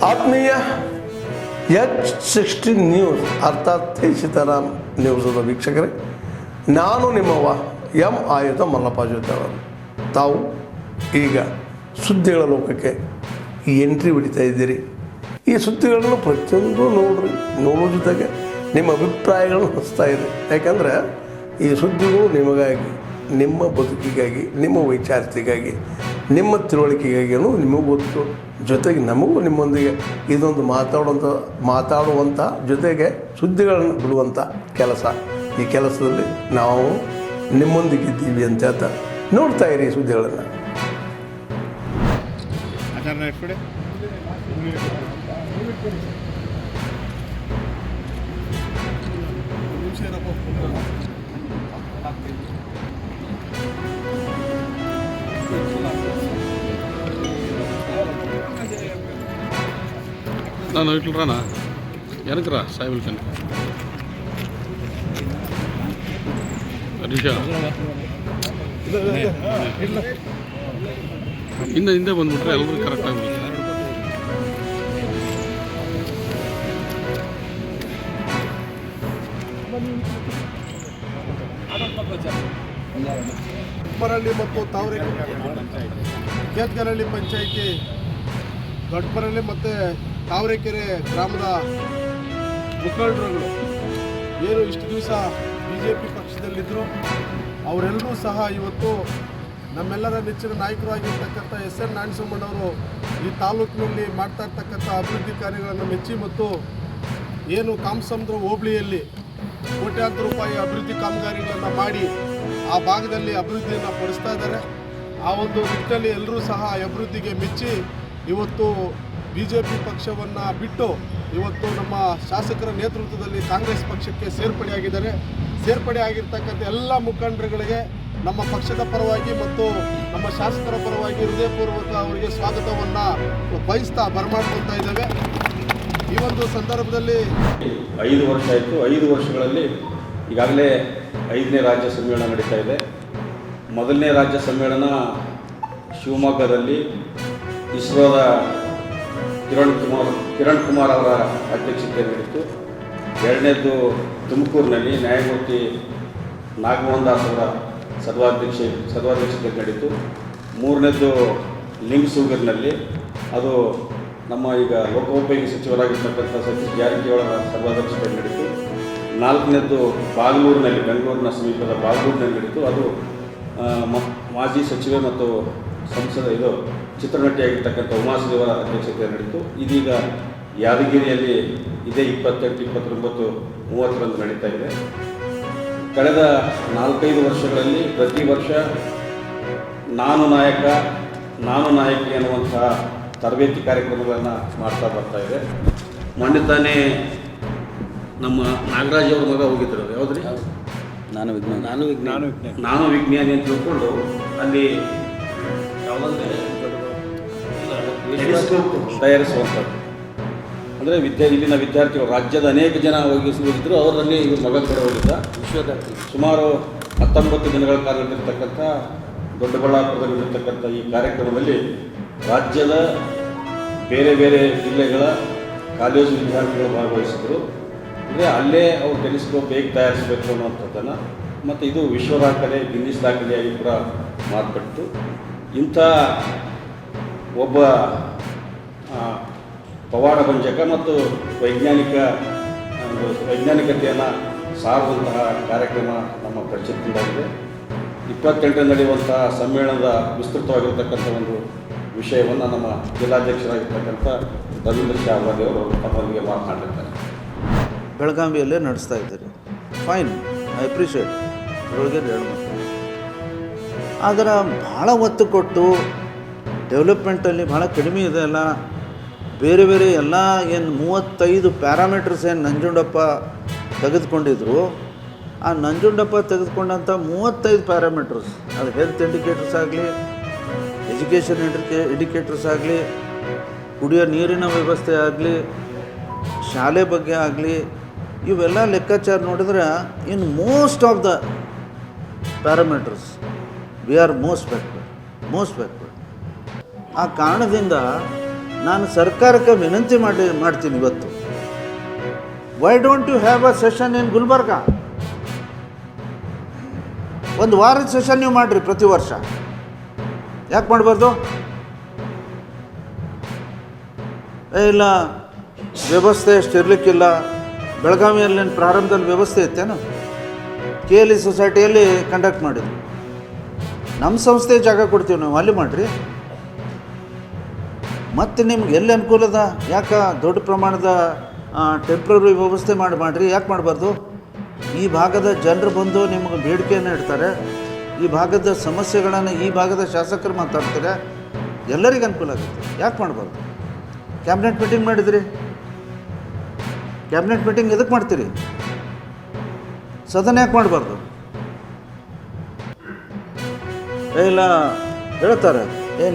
ಆತ್ಮೀಯ H16 news ಅರ್ಥಾತ್ ಸೀತಾರಾಮ್ ನ್ಯೂಸದ ವೀಕ್ಷಕರೇ, ನಾನು ನಿಮ್ಮವ ಎಂ ಆಯುಧ ಮಲ್ಲಪ್ಪ ಜೊತೆ ಅವರು. ತಾವು ಈಗ ಸುದ್ದಿಗಳ ಲೋಕಕ್ಕೆ ಎಂಟ್ರಿ ಹೊಡಿತಾ ಇದ್ದೀರಿ. ಈ ಸುದ್ದಿಗಳನ್ನು ಪ್ರತಿಯೊಂದು ನೋಡೋ ಜೊತೆಗೆ ನಿಮ್ಮ ಅಭಿಪ್ರಾಯಗಳನ್ನು ಹಚ್ತಾ ಇರಿ. ಯಾಕಂದರೆ ಈ ಸುದ್ದಿಗಳು ನಿಮಗಾಗಿ, ನಿಮ್ಮ ಬದುಕಿಗಾಗಿ, ನಿಮ್ಮ ವೈಚಾರಿಕೆಗಾಗಿ, ನಿಮ್ಮ ತಿಳುವಳಿಕೆಗಾಗಿಯೂ ನಿಮಗೂ ಗೊತ್ತು. ಜೊತೆಗೆ ನಮಗೂ ನಿಮ್ಮೊಂದಿಗೆ ಇದೊಂದು ಮಾತಾಡುವಂಥ ಜೊತೆಗೆ ಸುದ್ದಿಗಳನ್ನು ಬಿಡುವಂಥ ಕೆಲಸ. ಈ ಕೆಲಸದಲ್ಲಿ ನಾವು ನಿಮ್ಮೊಂದಿಗಿದ್ದೀವಿ ಅಂತ ಹೇಳ್ತಾ ನೋಡ್ತಾ ಇರಿ ಸುದ್ದಿಗಳನ್ನು. ನಾನು ಇಟ್ಲರಾನ எனக்குறா சாய்வில் கண் ಹರೀಶ ಹಿಂದೆ ಬಂದ್ಬಿಟ್ರೆ ಎಲ್ಲರೂ ಕರೆಕ್ಟ್ ಆಗಿಬಿಡುತ್ತೆ. ದೊಡ್ಡಪರಳ್ಳಿ ಮತ್ತು ಕೇತ್ಗರಹಳ್ಳಿ ಪಂಚಾಯಿತಿ ದೊಡ್ಡಪರಳ್ಳಿ ಮತ್ತು ತಾವರೆಕೆರೆ ಗ್ರಾಮದ ಮುಖಂಡರುಗಳು ಏನು ಇಷ್ಟು ದಿವಸ BJP ಪಕ್ಷದಲ್ಲಿದ್ದರು, ಅವರೆಲ್ಲರೂ ಸಹ ಇವತ್ತು ನಮ್ಮೆಲ್ಲರ ನೆಚ್ಚಿನ ನಾಯಕರಾಗಿರ್ತಕ್ಕಂಥ SN ನಾರಾಯಣಸ್ವಾಮಿಯವರು ಈ ತಾಲೂಕಿನಲ್ಲಿ ಮಾಡ್ತಾ ಇರ್ತಕ್ಕಂಥ ಅಭಿವೃದ್ಧಿ ಕಾರ್ಯಗಳನ್ನು ಮೆಚ್ಚಿ ಮತ್ತು ಏನು ಕಾಮಸಮುದ್ರ ಹೋಬಳಿಯಲ್ಲಿ ಕೋಟ್ಯಾಂತರ ರೂಪಾಯಿ ಅಭಿವೃದ್ಧಿ ಕಾಮಗಾರಿಗಳನ್ನು ಮಾಡಿ ಆ ಭಾಗದಲ್ಲಿ ಅಭಿವೃದ್ಧಿಯನ್ನು ಪಡಿಸ್ತಾ ಇದ್ದಾರೆ. ಆ ಒಂದು ನಿಟ್ಟಿನಲ್ಲಿ ಎಲ್ಲರೂ ಸಹ ಅಭಿವೃದ್ಧಿಗೆ ಮೆಚ್ಚಿ ಇವತ್ತು BJP ಪಕ್ಷವನ್ನು ಬಿಟ್ಟು ಇವತ್ತು ನಮ್ಮ ಶಾಸಕರ ನೇತೃತ್ವದಲ್ಲಿ ಕಾಂಗ್ರೆಸ್ ಪಕ್ಷಕ್ಕೆ ಸೇರ್ಪಡೆಯಾಗಿದ್ದಾರೆ. ಸೇರ್ಪಡೆ ಆಗಿರ್ತಕ್ಕಂಥ ಎಲ್ಲ ಮುಖಂಡರುಗಳಿಗೆ ನಮ್ಮ ಪಕ್ಷದ ಪರವಾಗಿ ಮತ್ತು ನಮ್ಮ ಶಾಸಕರ ಪರವಾಗಿ ಹೃದಯಪೂರ್ವಕ ಅವರಿಗೆ ಸ್ವಾಗತವನ್ನು ಬಯಸ್ತಾ ಬರಮಾಡ್ಕೊಳ್ತಾ ಇದ್ದೇವೆ. ಈ ಒಂದು ಸಂದರ್ಭದಲ್ಲಿ 5 ವರ್ಷ ಆಯಿತು. 5 ವರ್ಷಗಳಲ್ಲಿ ಈಗಾಗಲೇ 5ನೇ ರಾಜ್ಯ ಸಮ್ಮೇಳನ ನಡೀತಾ ಇದೆ. ಮೊದಲನೇ ರಾಜ್ಯ ಸಮ್ಮೇಳನ ಶಿವಮೊಗ್ಗದಲ್ಲಿ ಇಸ್ರೋದ ಕಿರಣ್ ಕುಮಾರ್ ಅವರ ಅಧ್ಯಕ್ಷತೆಯಲ್ಲಿ ನಡೀತು. ಎರಡನೇದು ತುಮಕೂರಿನಲ್ಲಿ ನ್ಯಾಯಮೂರ್ತಿ ನಾಗಮೋಹನ್ ದಾಸ್ ಅವರ ಸರ್ವಾಧ್ಯಕ್ಷತೆಯಲ್ಲಿ ನಡೀತು. ಮೂರನೇದು ಲಿಂಗಸೂಗರ್ನಲ್ಲಿ, ಅದು ನಮ್ಮ ಈಗ ಲೋಕೋಪಯೋಗಿ ಸಚಿವರಾಗಿರ್ತಕ್ಕಂಥ ಸತೀಶ್ ಜಾರಕಿಹೊಳಿ ಅವರ ಸರ್ವಾಧ್ಯಕ್ಷತೆಯಲ್ಲಿ ನಡೀತು. ನಾಲ್ಕನೇದು ಬಾಗಲೂರಿನಲ್ಲಿ, ಬೆಂಗಳೂರಿನ ಸಮೀಪದ ಬಾಗಲೂರಿನಲ್ಲಿ ನಡೀತು. ಅದು ಮಾಜಿ ಸಚಿವೆ ಮತ್ತು ಚಿತ್ರನಟಿಯಾಗಿರ್ತಕ್ಕಂಥ ಉಮಾಶ್ರೀ ಅವರ ಅಧ್ಯಕ್ಷತೆಯಲ್ಲಿ ನಡೀತು. ಇದೀಗ ಯಾದಗಿರಿಯಲ್ಲಿ ಇದೇ 28, 29, 30ರಂದು ನಡೀತಾ ಇದೆ. ಕಳೆದ 4-5 ವರ್ಷಗಳಲ್ಲಿ ಪ್ರತಿ ವರ್ಷ ನಾನು ನಾಯಕಿ ಅನ್ನುವಂತಹ ತರಬೇತಿ ಕಾರ್ಯಕ್ರಮಗಳನ್ನು ಮಾಡ್ತಾ ಬರ್ತಾ ಇದೆ. ಮೊನ್ನೆ ತಾನೇ ನಮ್ಮ ನಾಗರಾಜ್ ಅವ್ರ ಮಗ ಹೋಗಿದ್ರು, ಯಾವುದ್ರಿ ನಾನು ವಿಜ್ಞಾನಿ ಅಂತ ತಿಳ್ಕೊಂಡು ಅಲ್ಲಿ ಯಾವುದಂದ್ರೆ ತಯಾರಿಸುವಂಥದ್ದು. ಅಂದರೆ ಇಲ್ಲಿನ ವಿದ್ಯಾರ್ಥಿಗಳು ರಾಜ್ಯದ ಅನೇಕ ಜನ ಹೋಗಿದ್ರು, ಅವರಲ್ಲಿ ಇವರು ಮಗ ಕಡೆ ಹೋಗಿದ್ದ. ಸುಮಾರು 19 ದಿನಗಳ ಕಾಲ ನಡೆದಿರ್ತಕ್ಕಂಥ ದೊಡ್ಡಬಳ್ಳಾಪುರದಲ್ಲಿರ್ತಕ್ಕಂಥ ಈ ಕಾರ್ಯಕ್ರಮದಲ್ಲಿ ರಾಜ್ಯದ ಬೇರೆ ಬೇರೆ ಜಿಲ್ಲೆಗಳ ಕಾಲೇಜು ವಿದ್ಯಾರ್ಥಿಗಳು ಭಾಗವಹಿಸಿದರು. ಅಂದರೆ ಅಲ್ಲೇ ಅವರು ಟೆಲಿಸ್ಕೋಪ್ ಹೇಗೆ ತಯಾರಿಸಬೇಕು ಅನ್ನುವಂಥದ್ದನ್ನು, ಮತ್ತು ಇದು ವಿಶ್ವ ದಾಖಲೆ, ಗಿನ್ನಿಸ್ ದಾಖಲೆಯಾಗಿ ಕೂಡ ಮಾರ್ಪಟ್ಟು ಇಂಥ ಒಬ್ಬ ಪವಾಡಭಂಜಕ ಮತ್ತು ವೈಜ್ಞಾನಿಕತೆಯನ್ನು ಸಾರುವಂತಹ ಕಾರ್ಯಕ್ರಮ ನಮ್ಮ ಪರಿಷತ್ತಿಂದಾಗಿದೆ. 28 ನಡೆಯುವಂತಹ ಸಮ್ಮೇಳನದ ವಿಸ್ತೃತವಾಗಿರ್ತಕ್ಕಂಥ ಒಂದು ವಿಷಯವನ್ನು ನಮ್ಮ ಜಿಲ್ಲಾಧ್ಯಕ್ಷರಾಗಿರ್ತಕ್ಕಂಥ ರವೀಂದ್ರ ಶಾವಾದಿ ಅವರು ತಮ್ಮೊಂದಿಗೆ ಮಾತನಾಡಿರ್ತಾರೆ. ಬೆಳಗಾವಿಯಲ್ಲೇ ನಡೆಸ್ತಾ ಇದ್ದಾರೆ. Fine, I appreciate. ಅದರೊಳಗೆ 2 ಮಾತು. ಆದರೆ ಭಾಳ ಒತ್ತು ಕೊಟ್ಟು ಡೆವಲಪ್ಮೆಂಟಲ್ಲಿ ಭಾಳ ಕಡಿಮೆ ಇದೆ. ಎಲ್ಲ ಬೇರೆ ಬೇರೆ ಎಲ್ಲ ಏನು 35 ಪ್ಯಾರಾಮೀಟರ್ಸ್ ಏನು ನಂಜುಂಡಪ್ಪ ತೆಗೆದುಕೊಂಡಿದ್ರು, ಆ ನಂಜುಂಡಪ್ಪ ತೆಗೆದುಕೊಂಡಂಥ 35 ಪ್ಯಾರಾಮೀಟರ್ಸ್, ಅದು ಹೆಲ್ತ್ ಇಂಡಿಕೇಟರ್ಸ್ ಆಗಲಿ, ಎಜುಕೇಷನ್ ಇಂಡಿಕೇಟರ್ಸ್ ಆಗಲಿ, ಕುಡಿಯೋ ನೀರಿನ ವ್ಯವಸ್ಥೆ ಆಗಲಿ, ಶಾಲೆ ಬಗ್ಗೆ ಆಗಲಿ, ಇವೆಲ್ಲ ಲೆಕ್ಕಾಚಾರ ನೋಡಿದ್ರೆ in most of the parameters we are most backward. ಆ ಕಾರಣದಿಂದ ನಾನು ಸರ್ಕಾರಕ್ಕೆ ವಿನಂತಿ ಮಾಡ್ತೀನಿ ಇವತ್ತು. Why don't you have a session in Gulbarga? ಒಂದು ವಾರದ ಸೆಷನ್ ನೀವು ಮಾಡಿರಿ ಪ್ರತಿ ವರ್ಷ. ಯಾಕೆ ಮಾಡಬಾರ್ದು? ಇಲ್ಲ ವ್ಯವಸ್ಥೆ ಅಷ್ಟು ಇರಲಿಕ್ಕಿಲ್ಲ. ಬೆಳಗಾವಿಯಲ್ಲಿ ಪ್ರಾರಂಭದಲ್ಲಿ ವ್ಯವಸ್ಥೆ ಇತ್ತೇನು? KLE ಸೊಸೈಟಿಯಲ್ಲಿ ಕಂಡಕ್ಟ್ ಮಾಡಿದ್ವಿ. ನಮ್ಮ ಸಂಸ್ಥೆ ಜಾಗ ಕೊಡ್ತೀವಿ ನಾವು, ಅಲ್ಲಿ ಮಾಡಿರಿ. ಮತ್ತು ನಿಮ್ಗೆ ಎಲ್ಲಿ ಅನುಕೂಲದ, ಯಾಕೆ ದೊಡ್ಡ ಪ್ರಮಾಣದ ಟೆಂಪ್ರರಿ ವ್ಯವಸ್ಥೆ ಮಾಡಿರಿ, ಯಾಕೆ ಮಾಡಬಾರ್ದು? ಈ ಭಾಗದ ಜನರು ಬಂದು ನಿಮಗೆ ಬೇಡಿಕೆಯನ್ನು ಇಡ್ತಾರೆ, ಈ ಭಾಗದ ಸಮಸ್ಯೆಗಳನ್ನು ಈ ಭಾಗದ ಶಾಸಕರು ಮಾತಾಡ್ತಾರೆ, ಎಲ್ಲರಿಗೂ ಅನುಕೂಲ ಆಗುತ್ತೆ. ಯಾಕೆ ಮಾಡಬಾರ್ದು? ಕ್ಯಾಬಿನೆಟ್ ಮೀಟಿಂಗ್ ಮಾಡಿದ್ರಿ, ಕ್ಯಾಬಿನೆಟ್ ಮೀಟಿಂಗ್ ಎದಕ್ಕೆ ಮಾಡ್ತೀರಿ? ಸದನ ಯಾಕೆ ಮಾಡಬಾರ್ದು? ಇಲ್ಲ ಹೇಳ್ತಾರೆ,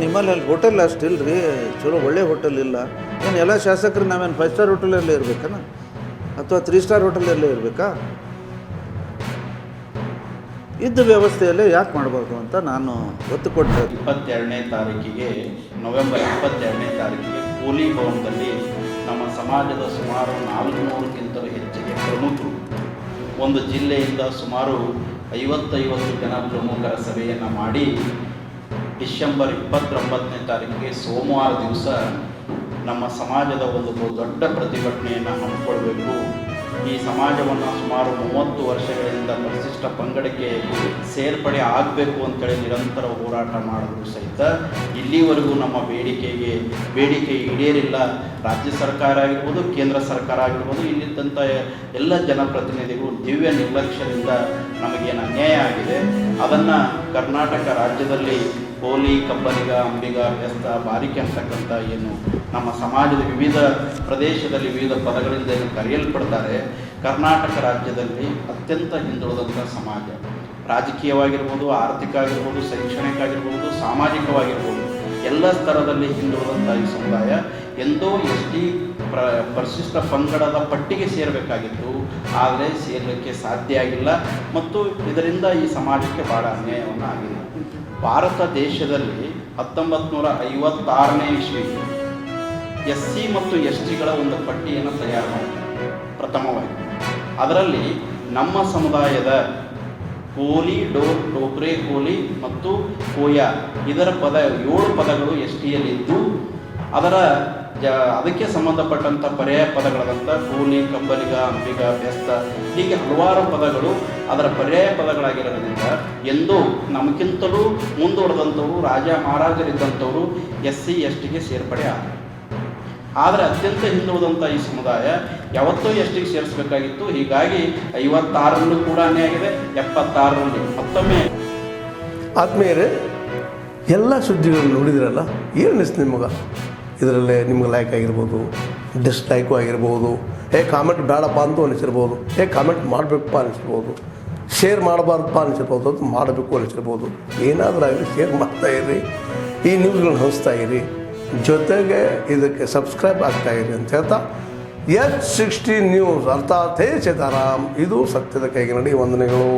ನಿಮ್ಮಲ್ಲಿ ಅಲ್ಲಿ ಹೋಟೆಲ್ ಅಷ್ಟಿಲ್ಲ ರೀ, ಚಲೋ ಒಳ್ಳೆ ಹೋಟೆಲ್ ಇಲ್ಲ. ಏನು ಎಲ್ಲ ಶಾಸಕರು ನಾವೇನು 5 ಸ್ಟಾರ್ ಹೋಟೆಲಲ್ಲೇ ಇರಬೇಕನ ಅಥವಾ 3 ಸ್ಟಾರ್ ಹೋಟೆಲಲ್ಲೇ ಇರಬೇಕಾ? ಇದ್ದ ವ್ಯವಸ್ಥೆಯಲ್ಲೇ ಯಾಕೆ ಮಾಡಬಾರ್ದು ಅಂತ ನಾನು ಒತ್ತು ಕೊಟ್ಟೆ. 22ನೇ ತಾರೀಕಿಗೆ, ನವೆಂಬರ್ 22ನೇ ತಾರೀಕಿಗೆ ಕೋಲಿ ಭವನದಲ್ಲಿ ನಮ್ಮ ಸಮಾಜದ ಸುಮಾರು 400ಕ್ಕಿಂತಲೂ ಹೆಚ್ಚಿಗೆ ಪ್ರಮುಖರು, ಒಂದು ಜಿಲ್ಲೆಯಿಂದ ಸುಮಾರು 50 ಜನ ಪ್ರಮುಖರ ಸಭೆಯನ್ನು ಮಾಡಿ ಡಿಸೆಂಬರ್ 29ನೇ ತಾರೀಕಿಗೆ ಸೋಮವಾರ ದಿವಸ ನಮ್ಮ ಸಮಾಜದ ಒಂದು ದೊಡ್ಡ ಪ್ರತಿಭಟನೆಯನ್ನು ಹಮ್ಮಿಕೊಳ್ಬೇಕು. ಈ ಸಮಾಜವನ್ನು ಸುಮಾರು 30 ವರ್ಷಗಳಿಂದ ಪರಿಶಿಷ್ಟ ಪಂಗಡಕ್ಕೆ ಸೇರ್ಪಡೆ ಆಗಬೇಕು ಅಂತೇಳಿ ನಿರಂತರ ಹೋರಾಟ ಮಾಡಿದ್ರು ಸಹಿತ ಇಲ್ಲಿವರೆಗೂ ನಮ್ಮ ಬೇಡಿಕೆ ಈಡೇರಿಲ್ಲ. ರಾಜ್ಯ ಸರ್ಕಾರ ಆಗಿರ್ಬೋದು, ಕೇಂದ್ರ ಸರ್ಕಾರ ಆಗಿರ್ಬೋದು, ಇಲ್ಲಿದ್ದಂಥ ಎಲ್ಲ ಜನಪ್ರತಿನಿಧಿಗಳು ದಿವ್ಯ ನಿರ್ಲಕ್ಷ್ಯದಿಂದ ನಮಗೇನು ಅನ್ಯಾಯ ಆಗಿದೆ ಅದನ್ನು ಕರ್ನಾಟಕ ರಾಜ್ಯದಲ್ಲಿ ಕೋಲಿ, ಕಬ್ಬಲಿಗ, ಅಂಬಿಗ, ಬೆಸ್ತ, ಬಾರಿಕೆ ಅಂತಕ್ಕಂಥ ಏನು ನಮ್ಮ ಸಮಾಜದ ವಿವಿಧ ಪ್ರದೇಶದಲ್ಲಿ ವಿವಿಧ ಪದಗಳಿಂದ ಏನು ಕರೆಯಲ್ಪಡ್ತಾರೆ, ಕರ್ನಾಟಕ ರಾಜ್ಯದಲ್ಲಿ ಅತ್ಯಂತ ಹಿಂದುಳಿದಂಥ ಸಮಾಜ. ರಾಜಕೀಯವಾಗಿರ್ಬೋದು, ಆರ್ಥಿಕ ಆಗಿರ್ಬೋದು, ಶೈಕ್ಷಣಿಕ ಆಗಿರ್ಬೋದು, ಸಾಮಾಜಿಕವಾಗಿರ್ಬೋದು, ಎಲ್ಲ ಸ್ತರದಲ್ಲಿ ಹಿಂದುಳಿದಂಥ ಈ ಸಮುದಾಯ ಎಂದೋ ST ಪರಿಶಿಷ್ಟ ಪಂಗಡದ ಪಟ್ಟಿಗೆ ಸೇರಬೇಕಾಗಿತ್ತು, ಆದರೆ ಸೇರಲಿಕ್ಕೆ ಸಾಧ್ಯ ಆಗಿಲ್ಲ ಮತ್ತು ಇದರಿಂದ ಈ ಸಮಾಜಕ್ಕೆ ಭಾಳ ಅನ್ಯಾಯವನ್ನು ಆಗಿದೆ. ಭಾರತ ದೇಶದಲ್ಲಿ 1956ನೇ ಇಸ್ವಿಗೆ SC ಮತ್ತು STಗಳ ಒಂದು ಪಟ್ಟಿಯನ್ನು ತಯಾರು ಮಾಡಿದ್ದಾರೆ ಪ್ರಥಮವಾಗಿ. ಅದರಲ್ಲಿ ನಮ್ಮ ಸಮುದಾಯದ ಕೋಲಿ, ಡೋಕ್ರೆ ಕೋಲಿ ಮತ್ತು ಕೋಯ ಇದರ 7 ಪದಗಳು STಯಲ್ಲಿದ್ದು ಅದಕ್ಕೆ ಸಂಬಂಧಪಟ್ಟಂಥ ಪರ್ಯಾಯ ಪದಗಳಾದಂಥ ಕೋಲಿ, ಕಬ್ಬಲಿಗ, ಅಂಬಿಗ, ಬೆಸ್ತ ಹೀಗೆ ಹಲವಾರು ಪದಗಳು ಅದರ ಪರ್ಯಾಯ ಪದಗಳಾಗಿರೋದ್ರಿಂದ ಎಂದೂ ನಮಗಿಂತಲೂ ಮುಂದುವರೆದಂಥವರು, ರಾಜ ಮಹಾರಾಜರಿದ್ದಂಥವರು SC STಗೆ ಸೇರ್ಪಡೆ ಆದರೆ ಅತ್ಯಂತ ಹಿಂದುಳಿದಂಥ ಈ ಸಮುದಾಯ ಯಾವತ್ತೂ STಗೆ ಸೇರಿಸಬೇಕಾಗಿತ್ತು. ಹೀಗಾಗಿ 56ರಲ್ಲೂ ಕೂಡ ಅನ್ಯಾಯ ಆಗಿದೆ, 76ರಲ್ಲಿ ಮತ್ತೊಮ್ಮೆ. ಆದ್ಮೇಲೆ ಎಲ್ಲ ಸುದ್ದಿಗಳನ್ನು ನೋಡಿದ್ರಲ್ಲ, ಏನು ಅನಿಸ್ತು ನಿಮಗೆ? ಇದರಲ್ಲೇ ನಿಮ್ಗೆ ಲೈಕ್ ಆಗಿರ್ಬೋದು, ಡಿಸ್ಲೈಕು ಆಗಿರ್ಬೋದು, ಕಾಮೆಂಟ್ ಬೇಡಪ್ಪ ಅಂತೂ ಅನಿಸಿರ್ಬೋದು, ಕಾಮೆಂಟ್ ಮಾಡಬೇಕಪ್ಪ ಅನಿಸಿರ್ಬೋದು, ಶೇರ್ ಮಾಡಬಾರ್ದಪ್ಪ ಅನಿಸಿರ್ಬೋದು, ಅದು ಮಾಡಬೇಕು ಅನಿಸಿರ್ಬೋದು. ಏನಾದರೂ ಆಗಲಿ ಶೇರ್ ಮಾಡ್ತಾಯಿರಿ, ಈ ನ್ಯೂಸ್ಗಳನ್ನ ಹಂಚ್ತಾ ಇರಿ, ಜೊತೆಗೆ ಇದಕ್ಕೆ ಸಬ್ಸ್ಕ್ರೈಬ್ ಆಗ್ತಾಯಿರಿ ಅಂತ ಹೇಳ್ತಾ H60 ನ್ಯೂಸ್ ಅರ್ಥಾತ್ ಹೇ ಸೀತಾರಾಮ್, ಇದು ಸತ್ಯದ ಕೈಗೆ ನಡಿ. ವಂದನೆಗಳು.